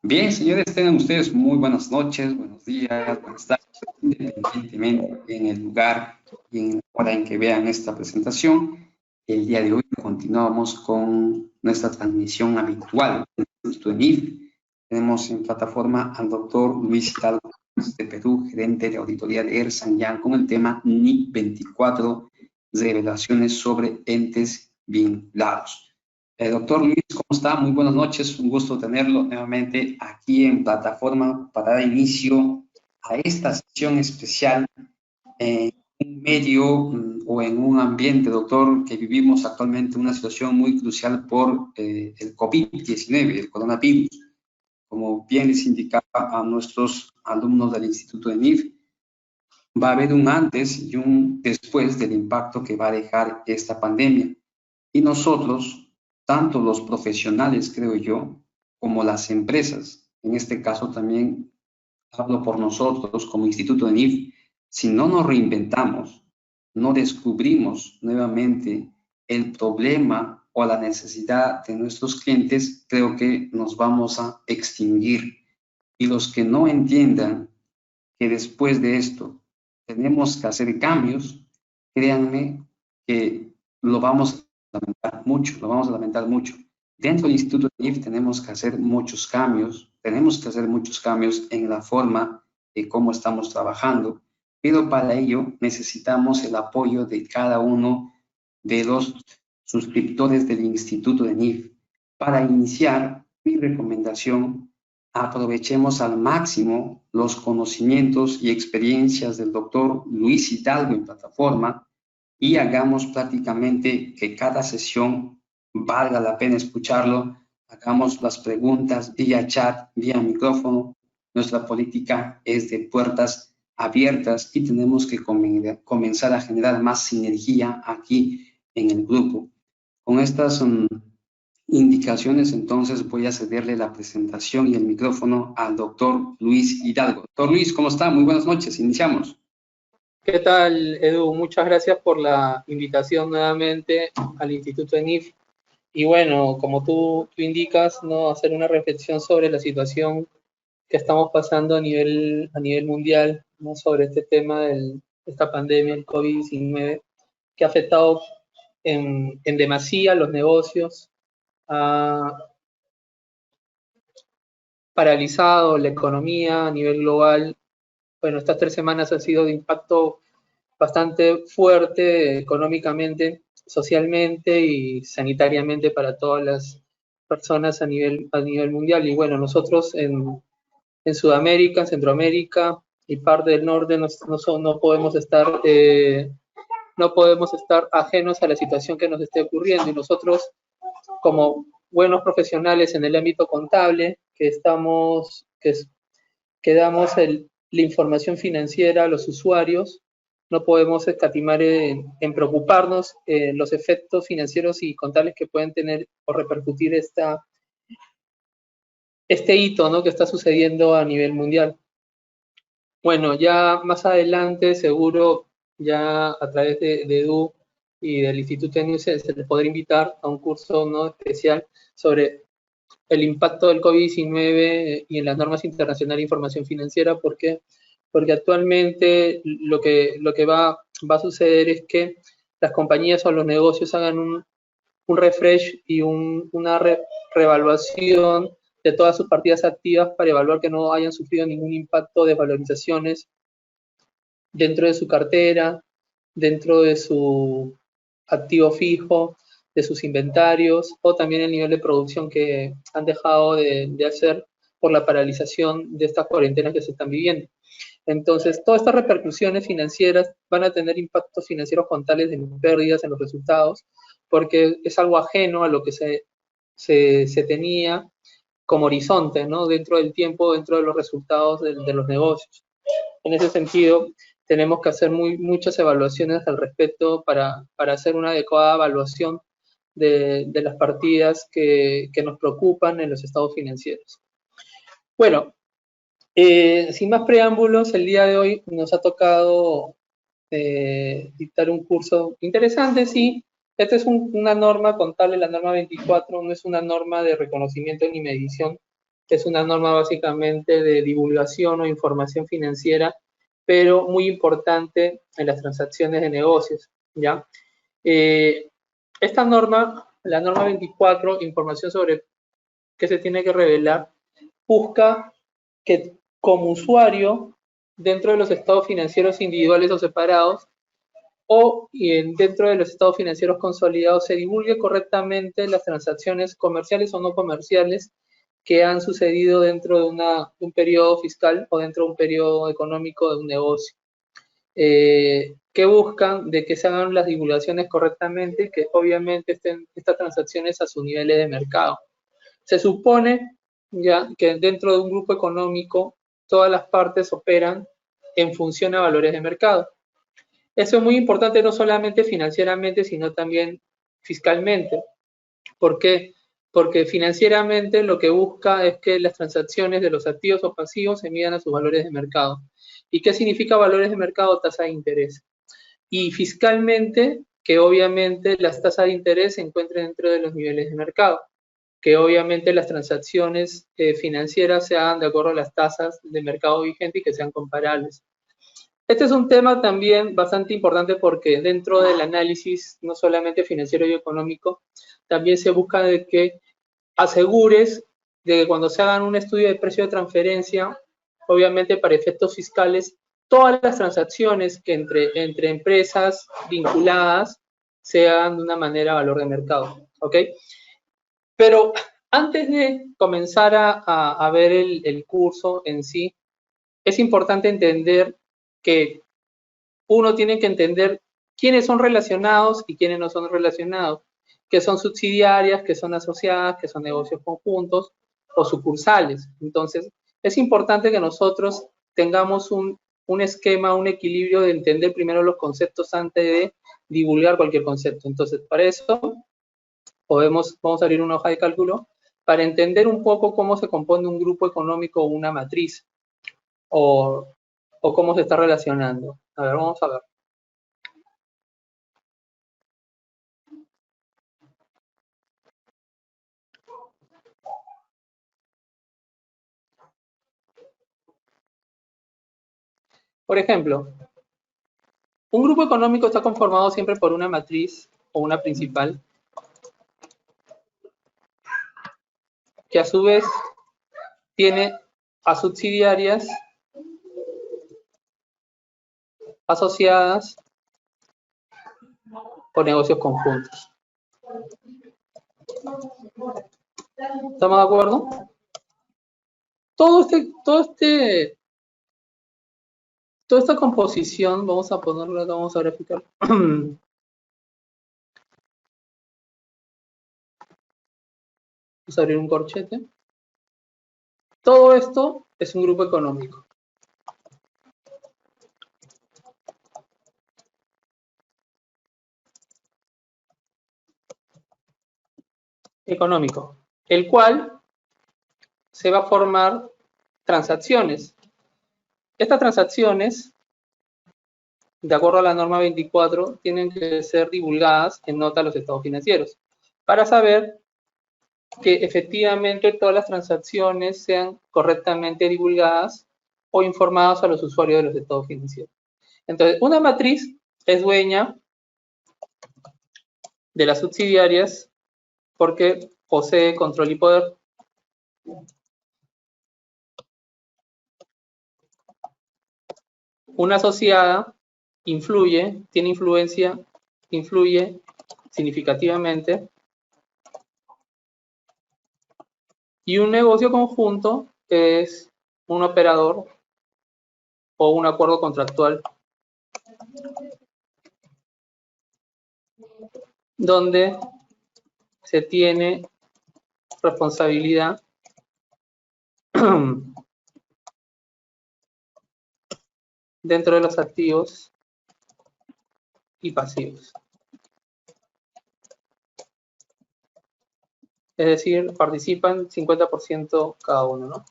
Bien, señores, tengan ustedes muy buenas noches, buenos días, buenas tardes, independientemente en el lugar y en la hora en que vean esta presentación. El día de hoy continuamos con nuestra transmisión habitual en IF. Tenemos en plataforma al doctor Luis Hidalgo de Perú, gerente de auditoría de Ersan Yang, con el tema NIC 24, revelaciones sobre entes vinculados. Doctor Luis, ¿cómo está? Muy buenas noches, un gusto tenerlo nuevamente aquí en plataforma para dar inicio a esta sesión especial en un medio o en un ambiente, doctor, que vivimos actualmente una situación muy crucial por el COVID-19, el coronavirus. Como bien les indicaba a nuestros alumnos del Instituto de NIF, va a haber un antes y un después del impacto que va a dejar esta pandemia. Y nosotros, tanto los profesionales, creo yo, como las empresas, en este caso también hablo por nosotros como Instituto de NIF, si no nos reinventamos, no descubrimos nuevamente el problema o la necesidad de nuestros clientes, creo que nos vamos a extinguir. Y los que no entiendan que después de esto tenemos que hacer cambios, créanme que lo vamos a lamentar mucho, lo vamos a lamentar mucho. Dentro del Instituto de NIF tenemos que hacer muchos cambios, en la forma de cómo estamos trabajando, pero para ello necesitamos el apoyo de cada uno de los suscriptores del Instituto de NIF. Para iniciar, mi recomendación, aprovechemos al máximo los conocimientos y experiencias del doctor Luis Hidalgo en plataforma y hagamos prácticamente que cada sesión valga la pena escucharlo, hagamos las preguntas vía chat, vía micrófono. Nuestra política es de puertas abiertas y tenemos que comenzar a generar más sinergia aquí en el grupo. Con estas indicaciones, entonces voy a cederle la presentación y el micrófono al doctor Luis Hidalgo. Doctor Luis, ¿cómo está? Muy buenas noches, iniciamos. ¿Qué tal, Edu? Muchas gracias por la invitación nuevamente al Instituto de NIF. Y bueno, como tú indicas, ¿no? Hacer una reflexión sobre la situación que estamos pasando a nivel mundial, ¿no? Sobre este tema de esta pandemia, el COVID-19, que ha afectado en demasía los negocios, ha paralizado la economía a nivel global. Bueno, estas 3 semanas han sido de impacto bastante fuerte económicamente, socialmente y sanitariamente para todas las personas a nivel mundial. Y bueno, nosotros en Sudamérica, en Centroamérica y parte del norte no podemos estar ajenos a la situación que nos esté ocurriendo. Y nosotros, como buenos profesionales en el ámbito contable, que damos la información financiera a los usuarios, no podemos escatimar en preocuparnos los efectos financieros y contables que pueden tener o repercutir este hito, ¿no? Que está sucediendo a nivel mundial. Bueno, ya más adelante seguro ya a través de Edu y del Instituto de NIF se les podrá invitar a un curso, ¿no? Especial sobre el impacto del COVID-19 y en las normas internacionales de información financiera, porque actualmente lo que va a suceder es que las compañías o los negocios hagan un refresh y una reevaluación de todas sus partidas activas para evaluar que no hayan sufrido ningún impacto de valorizaciones dentro de su cartera, dentro de su activo fijo, de sus inventarios, o también el nivel de producción que han dejado de hacer por la paralización de estas cuarentenas que se están viviendo. Entonces, todas estas repercusiones financieras van a tener impactos financieros contables en pérdidas en los resultados, porque es algo ajeno a lo que se tenía como horizonte, ¿no? Dentro del tiempo, dentro de los resultados de los negocios. En ese sentido, tenemos que hacer muchas evaluaciones al respecto para hacer una adecuada evaluación de las partidas que nos preocupan en los estados financieros. Bueno, sin más preámbulos, el día de hoy nos ha tocado dictar un curso interesante, sí. Esta es una norma contable, la norma 24, no es una norma de reconocimiento ni medición Es una norma básicamente de divulgación o información financiera, pero muy importante en las transacciones de negocios, ¿ya? Esta norma, la norma 24, información sobre qué se tiene que revelar, busca que como usuario, dentro de los estados financieros individuales o separados, o dentro de los estados financieros consolidados, se divulgue correctamente las transacciones comerciales o no comerciales que han sucedido dentro de un periodo fiscal o dentro de un periodo económico de un negocio. Que buscan de que se hagan las divulgaciones correctamente y que obviamente estén estas transacciones a sus niveles de mercado. Se supone ya que dentro de un grupo económico todas las partes operan en función a valores de mercado. Eso es muy importante no solamente financieramente, sino también fiscalmente. ¿Por qué? Porque financieramente lo que busca es que las transacciones de los activos o pasivos se midan a sus valores de mercado. ¿Y qué significa valores de mercado? Tasa de interés. Y fiscalmente, que obviamente las tasas de interés se encuentren dentro de los niveles de mercado. Que obviamente las transacciones financieras se hagan de acuerdo a las tasas de mercado vigente y que sean comparables. Este es un tema también bastante importante porque dentro del análisis, no solamente financiero y económico, también se busca de que asegures de que cuando se hagan un estudio de precio de transferencia, obviamente para efectos fiscales, todas las transacciones que entre empresas vinculadas se hagan de una manera valor de mercado, ¿ok? Pero antes de comenzar a ver el curso en sí, es importante entender que uno tiene que entender quiénes son relacionados y quiénes no son relacionados, que son subsidiarias, que son asociadas, que son negocios conjuntos o sucursales. Entonces, es importante que nosotros tengamos un esquema, un equilibrio de entender primero los conceptos antes de divulgar cualquier concepto. Entonces, para eso vamos a abrir una hoja de cálculo para entender un poco cómo se compone un grupo económico o una matriz o cómo se está relacionando. A ver, vamos a ver. Por ejemplo, un grupo económico está conformado siempre por una matriz o una principal, que a su vez tiene a subsidiarias asociadas por negocios conjuntos. ¿Estamos de acuerdo? Toda esta composición, vamos a ponerla, vamos a graficar. Vamos a abrir un corchete. Todo esto es un grupo económico. El cual se va a formar transacciones. Estas transacciones, de acuerdo a la norma 24, tienen que ser divulgadas en nota a los estados financieros para saber que efectivamente todas las transacciones sean correctamente divulgadas o informadas a los usuarios de los estados financieros. Entonces, una matriz es dueña de las subsidiarias porque posee control y poder. Una asociada tiene influencia, influye significativamente. Y un negocio conjunto es un operador o un acuerdo contractual donde se tiene responsabilidad dentro de los activos y pasivos. Es decir, participan 50% cada uno, ¿no?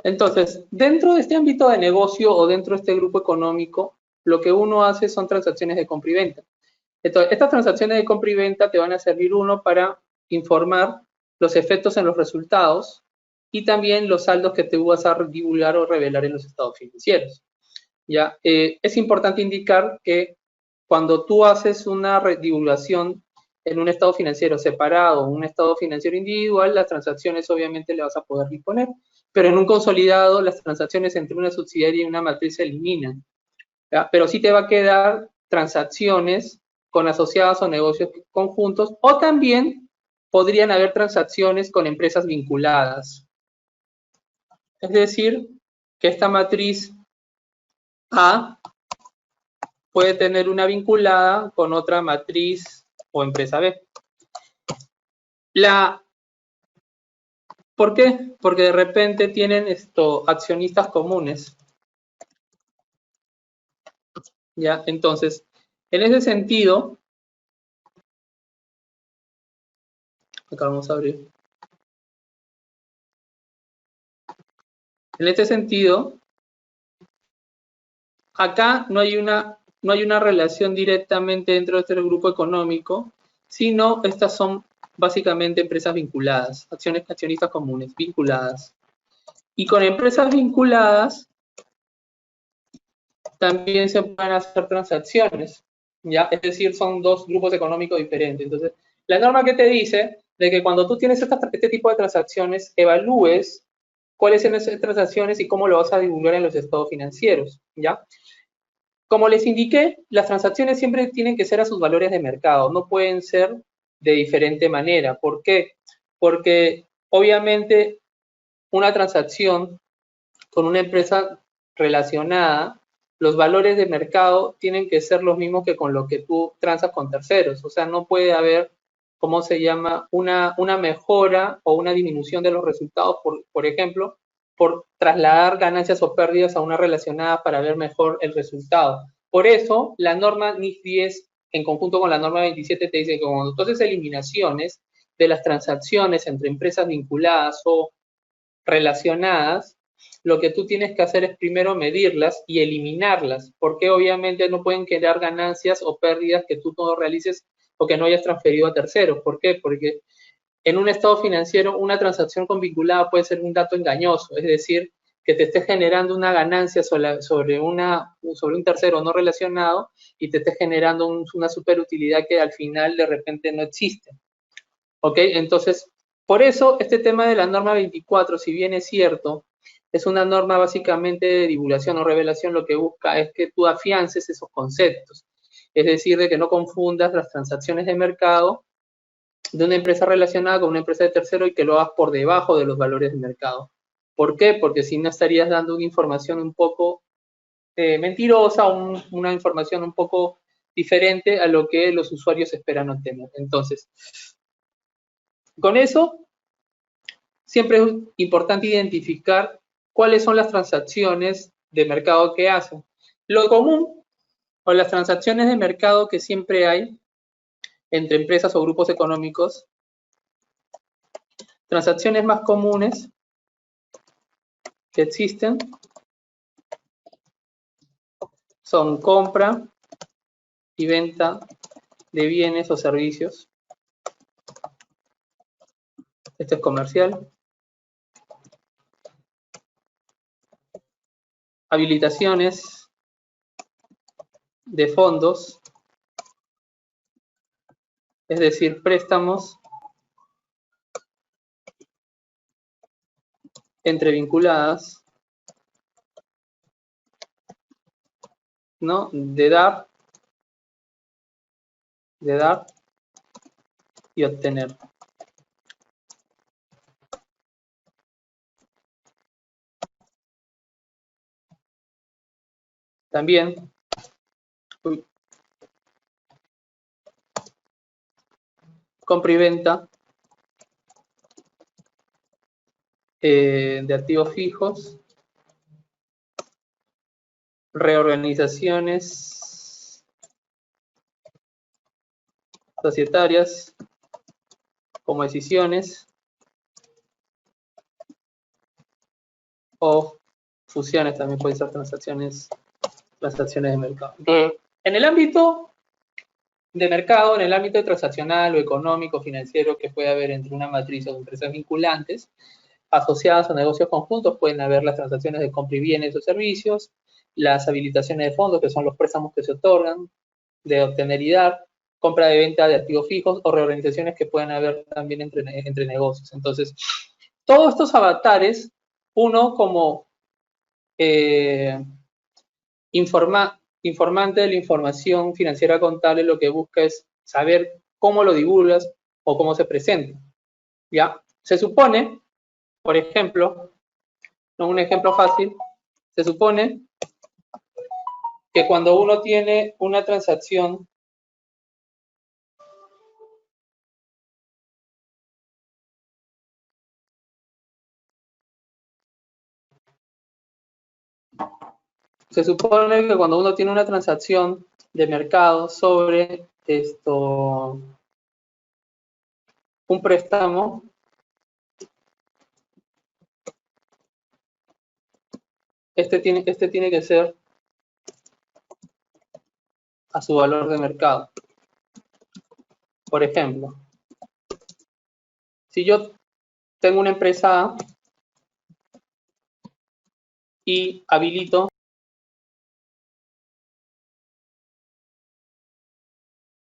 Entonces, dentro de este ámbito de negocio o dentro de este grupo económico, lo que uno hace son transacciones de compra y venta. Entonces, estas transacciones de compra y venta te van a servir uno para informar los efectos en los resultados y también los saldos que tú vas a divulgar o revelar en los estados financieros. ¿Ya? Es importante indicar que cuando tú haces una divulgación en un estado financiero separado o un estado financiero individual, las transacciones obviamente le vas a poder disponer, pero en un consolidado las transacciones entre una subsidiaria y una matriz se eliminan. ¿Ya? Pero sí te va a quedar transacciones con asociadas o negocios conjuntos, o también podrían haber transacciones con empresas vinculadas. Es decir, que esta matriz A puede tener una vinculada con otra matriz o empresa B. ¿Por qué? Porque de repente tienen accionistas comunes. ¿Ya? Entonces, en ese sentido, acá vamos a abrir. En este sentido, acá no hay una relación directamente dentro de este grupo económico, sino estas son básicamente empresas vinculadas, accionistas comunes, vinculadas. Y con empresas vinculadas también se pueden hacer transacciones, ¿ya? Es decir, son dos grupos económicos diferentes. Entonces, la norma que te dice de que cuando tú tienes este tipo de transacciones, evalúes cuáles son esas transacciones y cómo lo vas a divulgar en los estados financieros, ¿ya? Como les indiqué, las transacciones siempre tienen que ser a sus valores de mercado, no pueden ser de diferente manera. ¿Por qué? Porque obviamente una transacción con una empresa relacionada, los valores de mercado tienen que ser los mismos que con lo que tú transas con terceros. O sea, no puede haber, ¿cómo se llama?, una mejora o una disminución de los resultados, por ejemplo, por trasladar ganancias o pérdidas a una relacionada para ver mejor el resultado. Por eso, la norma NIF 10, en conjunto con la norma 27, te dice que cuando tú haces eliminaciones de las transacciones entre empresas vinculadas o relacionadas, lo que tú tienes que hacer es primero medirlas y eliminarlas, porque obviamente no pueden quedar ganancias o pérdidas que tú no realices o que no hayas transferido a terceros. ¿Por qué? Porque en un estado financiero una transacción con vinculada puede ser un dato engañoso, es decir, que te esté generando una ganancia sobre un tercero no relacionado y te esté generando una superutilidad que al final de repente no existe. ¿Ok? Entonces, por eso este tema de la norma 24, si bien es cierto, es una norma básicamente de divulgación o revelación, lo que busca es que tú afiances esos conceptos. Es decir, de que no confundas las transacciones de mercado de una empresa relacionada con una empresa de tercero y que lo hagas por debajo de los valores de mercado. ¿Por qué? Porque si no estarías dando una información un poco mentirosa, una información un poco diferente a lo que los usuarios esperan obtener. Entonces, con eso, siempre es importante identificar cuáles son las transacciones de mercado que hacen. Lo común o las transacciones de mercado que siempre hay entre empresas o grupos económicos, transacciones más comunes que existen son compra y venta de bienes o servicios. Esto es comercial. Habilitaciones de fondos, es decir, préstamos entre vinculadas, ¿no? De dar y obtener. También compra y venta de activos fijos, reorganizaciones societarias como decisiones o fusiones, también pueden ser transacciones de mercado. En el ámbito de mercado en el ámbito transaccional o económico, financiero que puede haber entre una matriz o de empresas vinculantes, asociadas a negocios conjuntos, pueden haber las transacciones de compra y bienes o servicios, las habilitaciones de fondos, que son los préstamos que se otorgan, de obtener y dar, compra de venta de activos fijos o reorganizaciones que pueden haber también entre negocios. Entonces, todos estos avatares, uno como informante de la información financiera contable, lo que busca es saber cómo lo divulgas o cómo se presenta. ¿Ya? Se supone, por ejemplo, un ejemplo fácil, se supone que cuando uno tiene una transacción de mercado sobre un préstamo, este tiene que ser a su valor de mercado. Por ejemplo, si yo tengo una empresa A y habilito